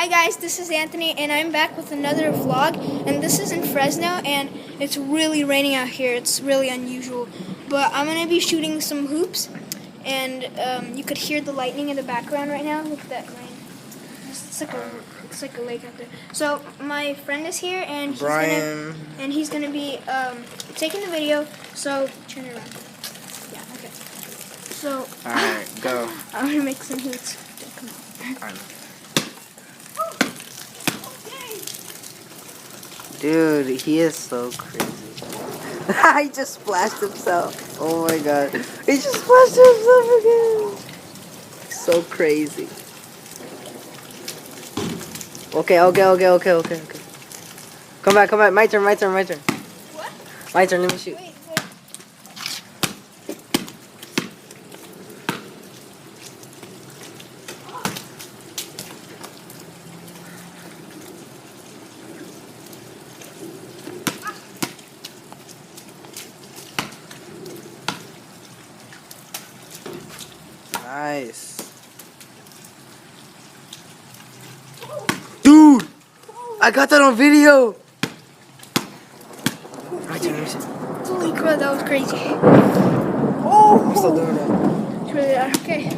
Hi guys, this is Anthony and I'm back with another vlog, and this is in Fresno and it's really raining out here. It's really unusual, but I'm going to be shooting some hoops and you could hear the lightning in the background right now. Look at that rain. It's like a lake out there. So my friend is here and he's gonna be taking the video, so turn it around. Yeah, okay. So alright, go. I'm going to make some hoops. Come on. Alright. Dude, he is so crazy. He just splashed himself. Oh my god. He just splashed himself again. So crazy. Okay. Come back. My turn. What? My turn, let me shoot. Wait. Nice. Dude! I got that on video! My turn, let me see. Holy crap, that was crazy. Oh! I'm still doing that. It's really loud. Okay.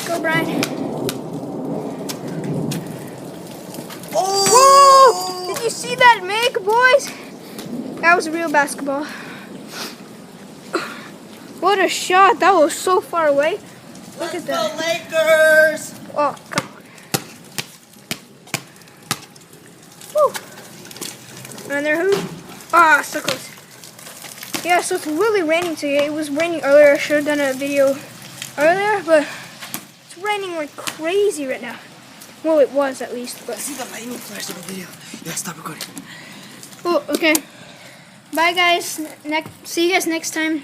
Go, Brian. Oh! Did you see that make, boys? That was a real basketball. What a shot. That was so far away. Look at that. Lakers! Oh, come on. Woo. Another hoop. Ah, so close. Yeah, so it's really raining today. It was raining earlier. I should have done a video earlier, but it's raining like crazy right now. Well, it was at least, but... See the lightning flash in the video. Yeah, stop recording. Oh, okay. Bye, guys. See you guys next time.